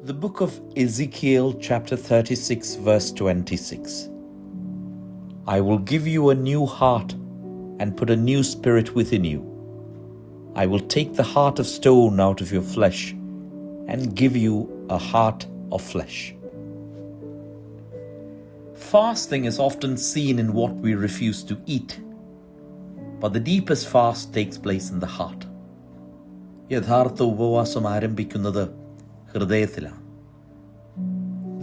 The book of Ezekiel, chapter 36, verse 26. I will give you a new heart and put a new spirit within you. I will take the heart of stone out of your flesh and give you a heart of flesh. Fasting is often seen in what we refuse to eat, but the deepest fast takes place in the heart. യഥാർത്ഥ ഉപവാസം ആരംഭിക്കുന്നത് ഹൃദയത്തിലാണ്.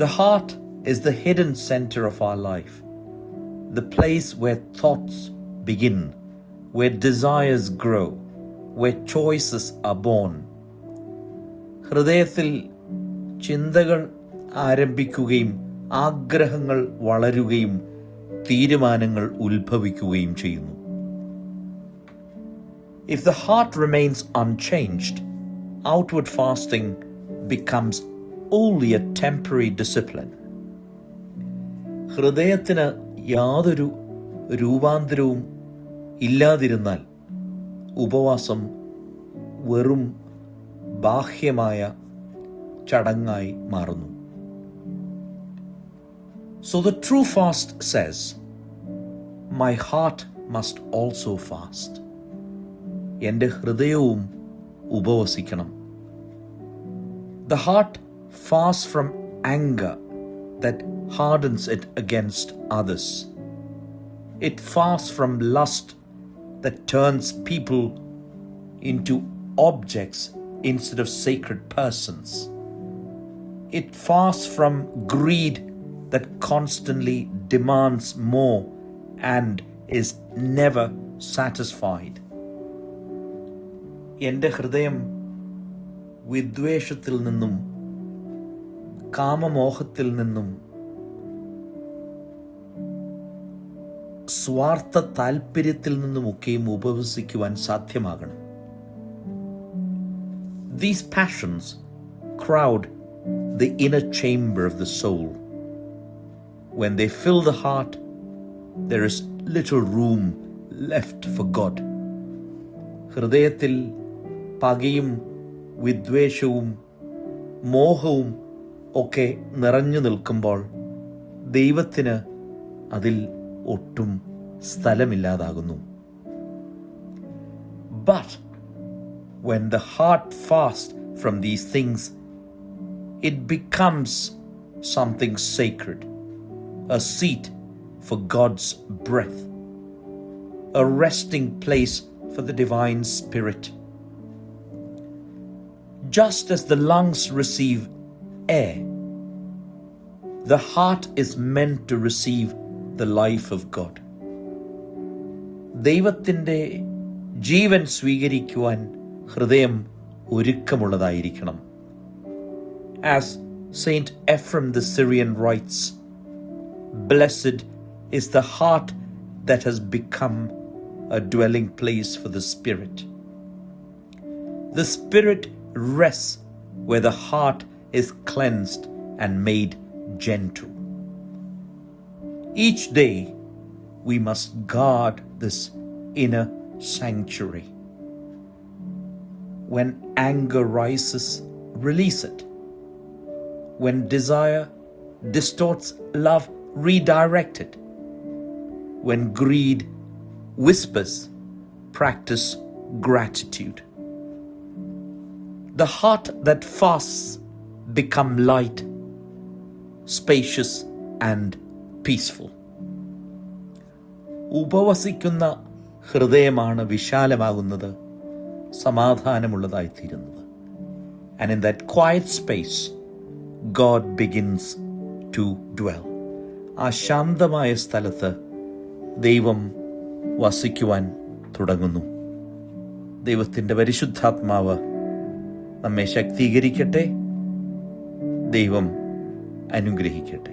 The heart is the hidden center of our life, the place where thoughts begin, where desires grow, where choices are born. ഹൃദയത്തിൽ ചിന്തകൾ ആരംഭിക്കുകയും ആഗ്രഹങ്ങൾ വളരുകയും തീരുമാനങ്ങൾ ഉത്ഭവിക്കുകയും ചെയ്യുന്നു. If the heart remains unchanged, outward fasting becomes only a temporary discipline. ഹൃദയത്തിന് യാതൊരു രൂപാന്തരവും ഇല്ലാതിരുന്നാൽ ഉപവാസം വെറും ബാഹ്യമായ ചടങ്ങായി മാറുന്നു. So the true fast says, my heart must also fast. എൻ്റെ ഹൃദയവും ഉപവസിക്കണം. The heart fasts from anger that hardens it against others. It fasts from lust that turns people into objects instead of sacred persons. It fasts from greed that constantly demands more and is never satisfied. എൻ്റെ ഹൃദയം വിദ്വേഷത്തിൽ നിന്നും കാമമോഹത്തിൽ നിന്നും സ്വാർത്ഥ താല്പര്യത്തിൽ നിന്നുമൊക്കെയും ഉപവസിക്കുവാൻ സാധ്യമാകണം. These passions crowd the inner chamber of the soul. When they fill the heart, there is little room left for God. ഹൃദയത്തിൽ പകയും വിദ്വേഷവും മോഹവും ഒക്കെ നിറഞ്ഞു നിൽക്കുമ്പോൾ ദൈവത്തിന് അതിൽ ഒട്ടും സ്ഥലമില്ലാതാകുന്നു. But when the heart fasts from these things, it becomes something sacred, a seat for God's breath, a resting place for the divine spirit. Just as the lungs receive air, the heart is meant to receive the life of God. ദൈവത്തിൻ്റെ ജീവൻ സ്വീകരിക്കുവാൻ ഹൃദയം ഒരുക്കമുള്ളതായിരിക്കണം. As Saint Ephrem the Syrian writes, blessed is the heart that has become a dwelling place for the Spirit. The Spirit rests where the heart is cleansed and made gentle. Each day we must guard this inner sanctuary. When anger rises, release it. When desire distorts love, redirect it. When greed whispers, practice gratitude. The heart that fasts becomes light, spacious and peaceful. ഉപവസിക്കുന്ന ഹൃദയമാണ് വിശാലമാകുന്നത്, സമാധാനമുള്ളതായിത്തീരുന്നത്. And in that quiet space, God begins to dwell. ആ ശാന്തമായ സ്ഥലത്ത് ദൈവം വസിക്കുവാൻ തുടങ്ങുന്നു. ദൈവത്തിൻ്റെ പരിശുദ്ധാത്മാവ് നമ്മെ ശക്തീകരിക്കട്ടെ. ദൈവം അനുഗ്രഹിക്കട്ടെ.